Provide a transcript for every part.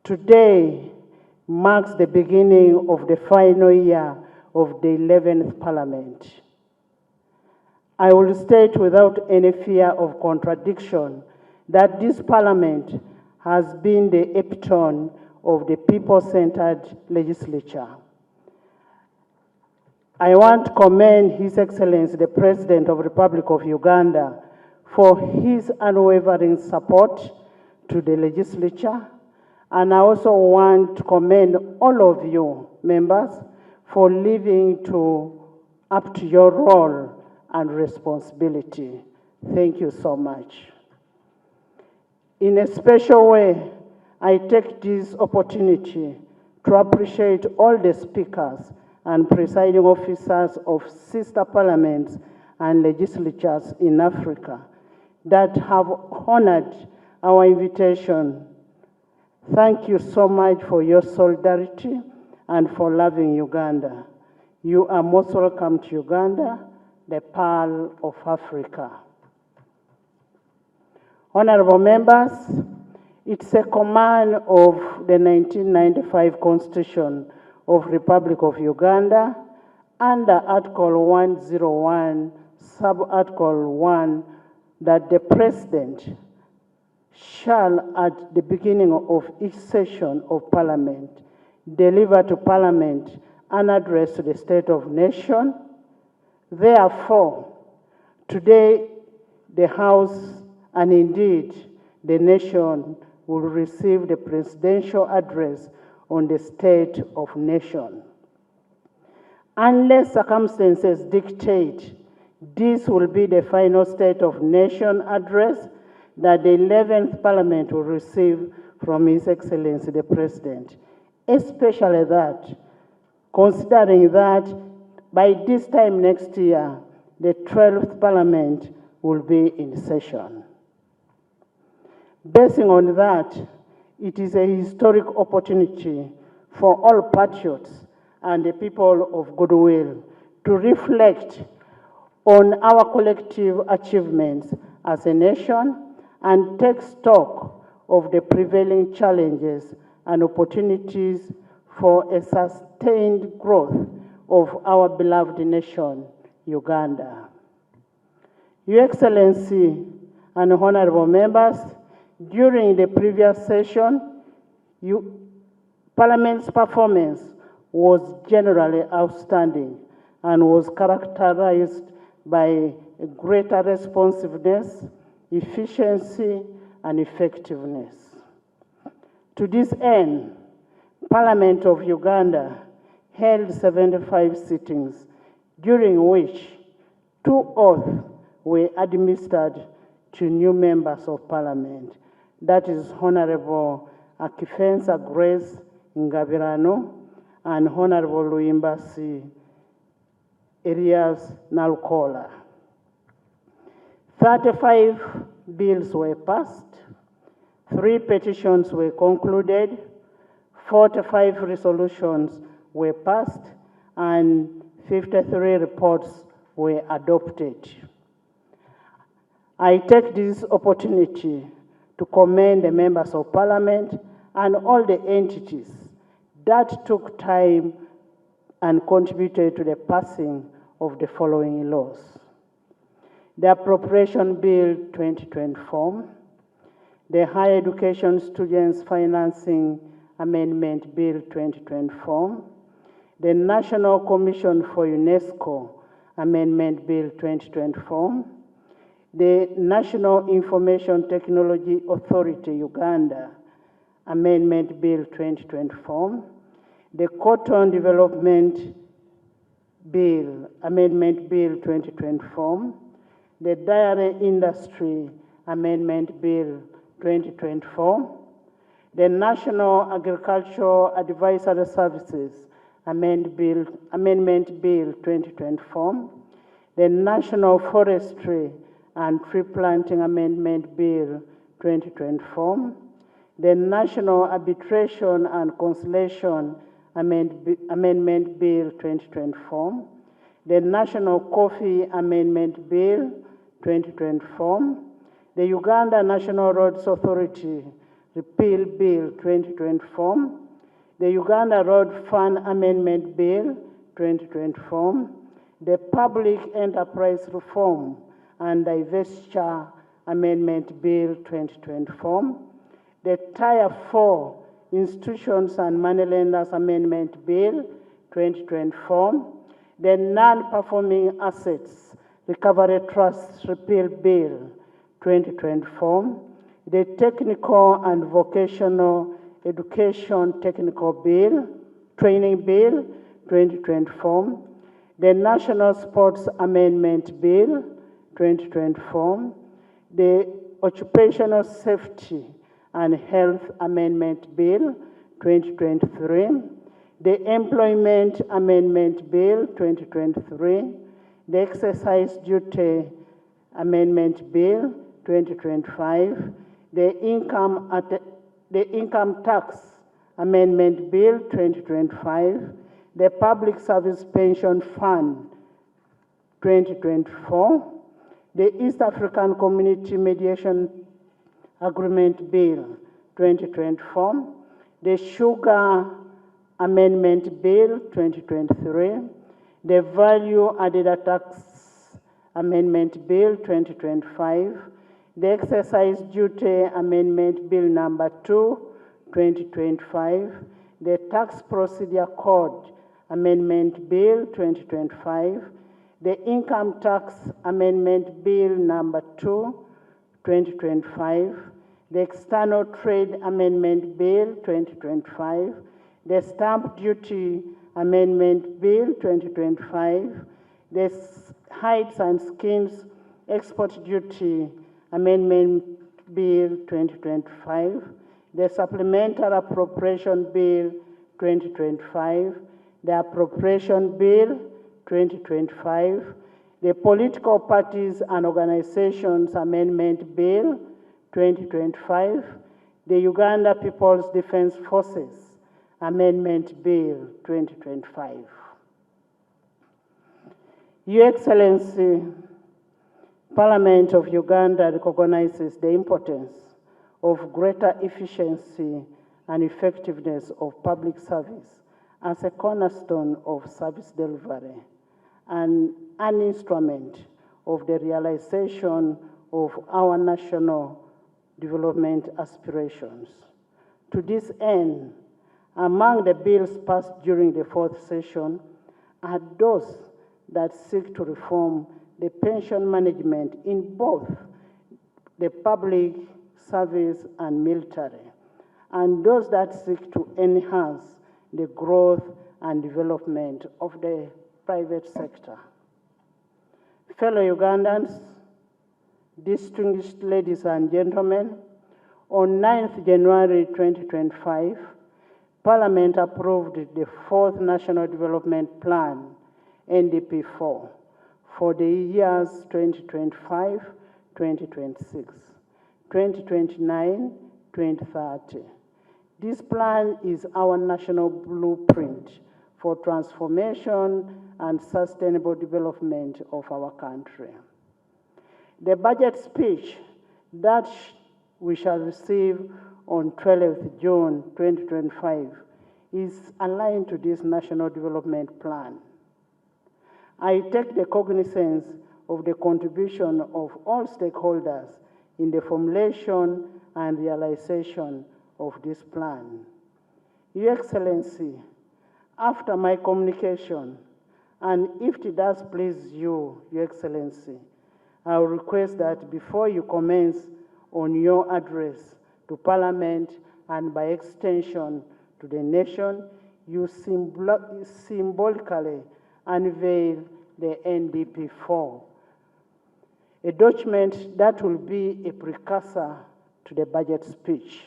Today marks the beginning of the final year of the 11th Parliament. I will state without any fear of contradiction that this Parliament has been the epitome of the people-centered legislature. I want to commend His Excellency, the President of the Republic of Uganda, for his unwavering support to the legislature. And I also want to commend all of you, members, for living up to your role and responsibility. Thank you so much. In a special way, I take this opportunity to appreciate all the speakers and presiding officers of sister parliaments and legislatures in Africa that have honored our invitation. Thank you so much for your solidarity and for loving Uganda. You are most welcome to Uganda, the Pearl of Africa. Honorable members, it's a command of the 1995 Constitution of Republic of Uganda under Article 101, Sub-Article 1, that the President shall, at the beginning of each session of Parliament, deliver to Parliament an address to the State of Nation. Therefore, today the House and indeed the nation will receive the presidential address on the State of Nation. Unless circumstances dictate, this will be the final State of Nation address that the 11th Parliament will receive from His Excellency the President. Especially that, considering that by this time next year, the 12th Parliament will be in session. Basing on that, it is a historic opportunity for all patriots and the people of goodwill to reflect on our collective achievements as a nation and take stock of the prevailing challenges and opportunities for a sustained growth of our beloved nation, Uganda. Your Excellency and honorable members, during the previous session, Parliament's performance was generally outstanding and was characterized by greater responsiveness, efficiency, and effectiveness. To this end, Parliament of Uganda held 75 sittings, during which 2 oaths were administered to new members of Parliament. That is Honorable Akifensa Grace Ngabirano and Honorable Luimbasi Elias Nalukola. 35 bills were passed, 3 petitions were concluded, 45 resolutions were passed, and 53 reports were adopted. I take this opportunity to commend the members of Parliament and all the entities that took time and contributed to the passing of the following laws: the Appropriation Bill 2024, the Higher Education Students Financing Amendment Bill 2024, the National Commission for UNESCO Amendment Bill 2024, the National Information Technology Authority Uganda Amendment Bill 2024, the Cotton Development Bill Amendment Bill 2024, the Dairy Industry Amendment Bill 2024, the National Agricultural Advisory Services Amendment Bill 2024, the National Forestry and Tree Planting Amendment Bill 2024, the National Arbitration and Conciliation Amendment Bill 2024, the National Coffee Amendment Bill 2024, the Uganda National Roads Authority Repeal Bill 2024, the Uganda Road Fund Amendment Bill 2024, the Public Enterprise Reform and Divestiture Amendment Bill 2024, the Tier 4 Institutions and Moneylenders Amendment Bill 2024, the Non-Performing Assets Recovery Trust Repeal Bill 2024, the Technical and Vocational Education Technical Bill, Training Bill 2024, the National Sports Amendment Bill 2024, the Occupational Safety and Health Amendment Bill 2023, the Employment Amendment Bill 2023, the Exercise Duty Amendment Bill 2025, the Income Tax Amendment Bill 2025, the Public Service Pension Fund 2024, the East African Community Mediation Agreement Bill 2024, the Sugar Amendment Bill 2023, the Value Added Tax Amendment Bill 2025, the Exercise Duty Amendment Bill number 2, 2025, the Tax Procedure Code Amendment Bill 2025, the Income Tax Amendment Bill number 2, 2025, the External Trade Amendment Bill 2025, the Stamp Duty Amendment Bill 2025, the Hides and Skins Export Duty Amendment Bill 2025, the Supplementary Appropriation Bill 2025, the Appropriation Bill 2025, the Political Parties and Organizations Amendment Bill 2025, the Uganda People's Defense Forces Amendment Bill 2025. Your Excellency, Parliament of Uganda recognizes the importance of greater efficiency and effectiveness of public service as a cornerstone of service delivery and an instrument of the realization of our national development aspirations. To this end, among the bills passed during the fourth session are those that seek to reform the pension management in both the public service and military, and those that seek to enhance the growth and development of the private sector. Fellow Ugandans, distinguished ladies and gentlemen, on 9th January 2025, Parliament approved the Fourth National Development Plan, NDP4, for the years 2025, 2026, 2029, 2030. This plan is our national blueprint for transformation and sustainable development of our country. The budget speech that we shall receive on 12th June 2025 is aligned to this national development plan. I take the cognizance of the contribution of all stakeholders in the formulation and realization of this plan. Your Excellency, after my communication, and if it does please you, Your Excellency, I will request that before you commence on your address to Parliament and by extension to the nation, you symbolically unveil the NDP4, a document that will be a precursor to the budget speech,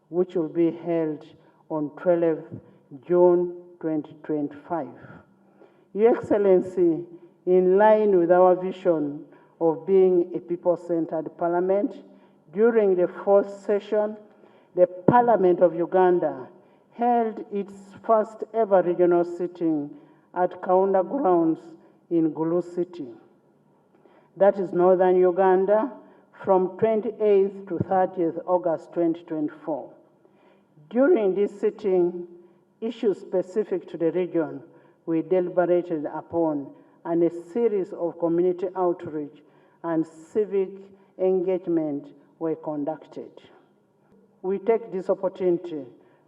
which will be held on 12th June 2025. Your Excellency, in line with our vision of being a people-centered parliament, during the fourth session, the Parliament of Uganda held its first ever regional sitting at Kaunda Grounds in Gulu City. That is northern Uganda, from 28th to 30th August 2024. During this sitting, issues specific to the region were deliberated upon, and a series of community outreach and civic engagement were conducted. We take this opportunity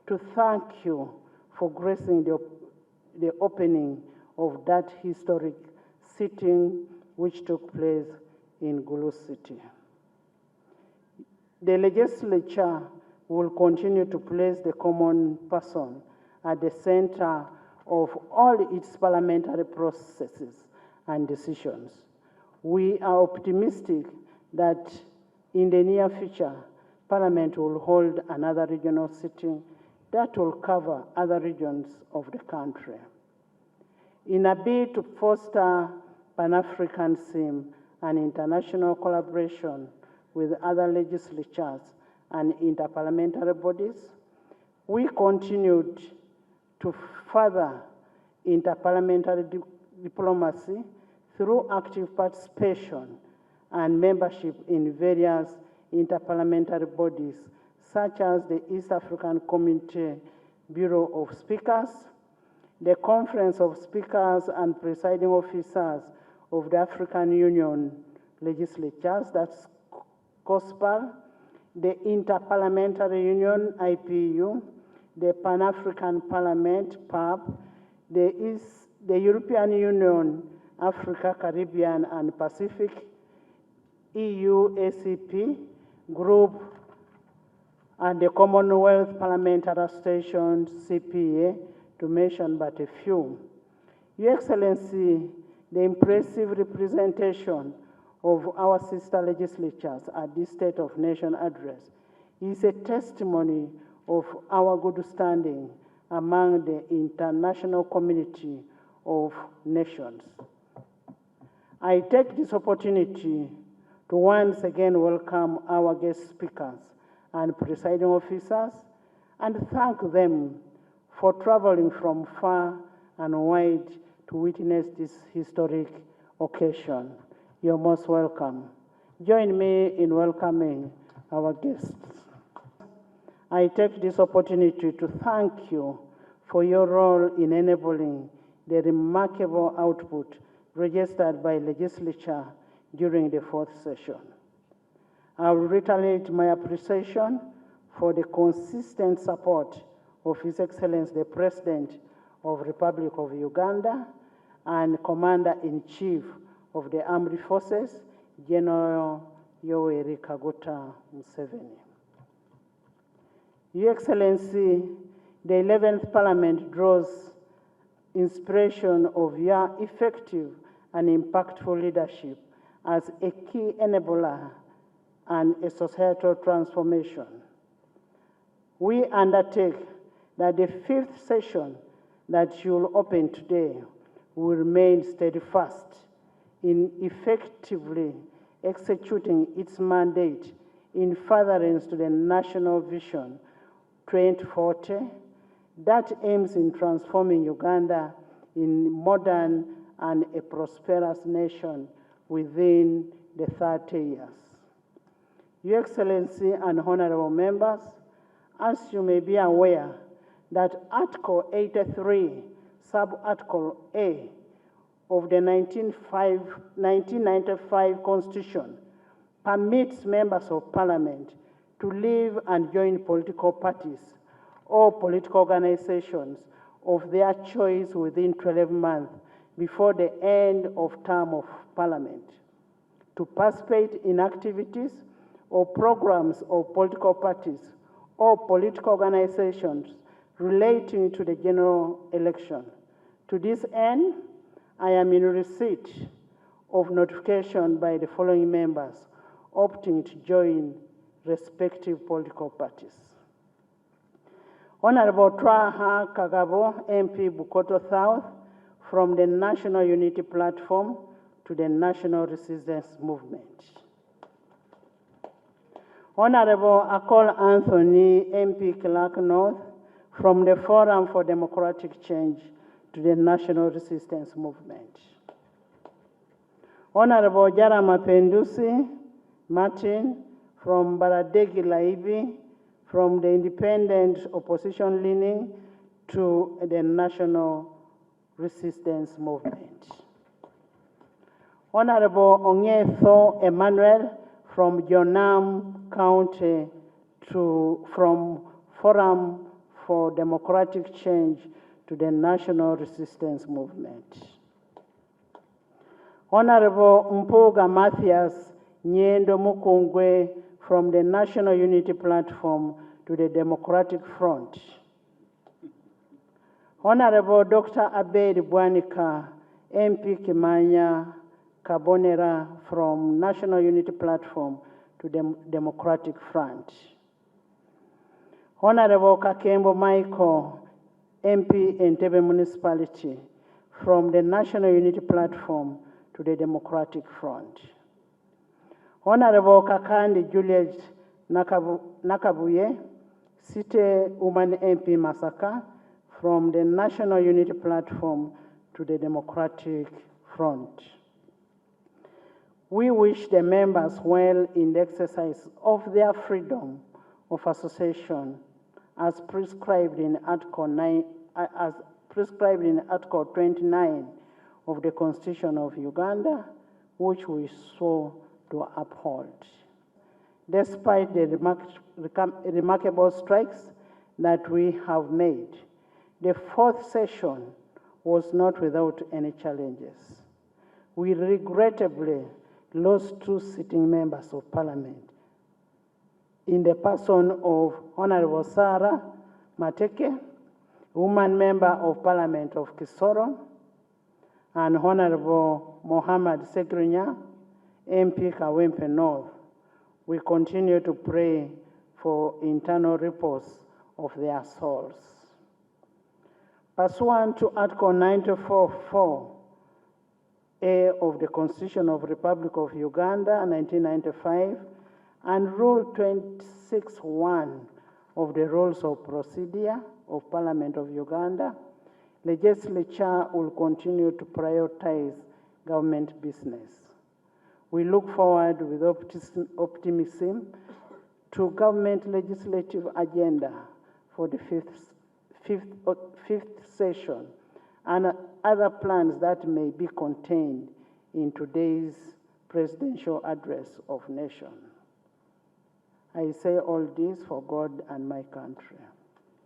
to thank you for gracing the opening of that historic sitting which took place in Gulu City. The legislature will continue to place the common person at the center of all its parliamentary processes and decisions. We are optimistic that in the near future, Parliament will hold another regional sitting that will cover other regions of the country. In a bid to foster Pan-Africanism and international collaboration with other legislatures and interparliamentary bodies, we continued to further interparliamentary diplomacy through active participation and membership in various interparliamentary bodies, such as the East African Community Bureau of Speakers, the Conference of Speakers and Presiding Officers of the African Union Legislatures, that's COSPAL, the Interparliamentary Union, IPU, the Pan-African Parliament, PAP, the European Union, Africa, Caribbean, and Pacific, EU, ACP, Group, and the Commonwealth Parliamentary Association, CPA, to mention but a few. Your Excellency, the impressive representation of our sister legislatures at this State of Nation address is a testimony of our good standing among the international community of nations. I take this opportunity to once again welcome our guest speakers and presiding officers and thank them for traveling from far and wide to witness this historic occasion. You're most welcome. Join me in welcoming our guests. I take this opportunity to thank you for your role in enabling the remarkable output registered by legislature during the fourth session. I will reiterate my appreciation for the consistent support of His Excellency the President of the Republic of Uganda and Commander-in-Chief of the Armed Forces, General Yoweri Kaguta Museveni. Your Excellency, the 11th Parliament draws inspiration of your effective and impactful leadership as a key enabler and a societal transformation. We undertake that the fifth session that you will open today will remain steadfast in effectively executing its mandate in furtherance to the National Vision 2040 that aims in transforming Uganda in modern and a prosperous nation within the 30 years. Your Excellency and honorable members, as you may be aware, that Article 83, Sub-Article A of the 1995 Constitution permits members of Parliament to leave and join political parties or political organizations of their choice within 12 months before the end of term of Parliament, to participate in activities or programs of political parties or political organizations relating to the general election. To this end, I am in receipt of notification by the following members opting to join respective political parties. Honorable Twaha Kagabo, MP Bukoto South, from the National Unity Platform to the National Resistance Movement. Honorable Akol Anthony, MP Clark North, from the Forum for Democratic Change to the National Resistance Movement. Honorable Jara Mapendusi, Martin from Baradegi Laibi, from the independent opposition leaning to the national resistance movement. Honorable Ongetho Emmanuel from Jonam County from Forum for Democratic Change to the National Resistance Movement. Honorable Mpuga Matthias Nyendo Mukungwe from the National Unity Platform to the Democratic Front. Honorable Dr. Abed Bwanika, MP Kimanya Kabonera from National Unity Platform to the Democratic Front. Honorable Kakembo Michael, MP Entebbe Municipality, from the National Unity Platform to the Democratic Front. Honorable Kakandi Juliet Nakabuye, City Woman MP Masaka, from the National Unity Platform to the Democratic Front. We wish the members well in the exercise of their freedom of association as prescribed in Article 29 of the Constitution of Uganda, which we swore to uphold. Despite the remarkable strikes that we have made, the fourth session was not without any challenges. We regrettably lost 2 sitting members of Parliament in the person of Honorable Sarah Mateke, woman member of Parliament of Kisoro, and Honorable Mohammed Segrinya, MP Kawempe North. We continue to pray for internal repose of their souls. Pursuant to Article 94(4)A of the Constitution of the Republic of Uganda, 1995, and Rule 26(1) of the Rules of Procedure of Parliament of Uganda, Legislature will continue to prioritize government business. We look forward with optimism to government legislative agenda for the fifth session and other plans that may be contained in today's presidential address of nation. I say all this for God and my country.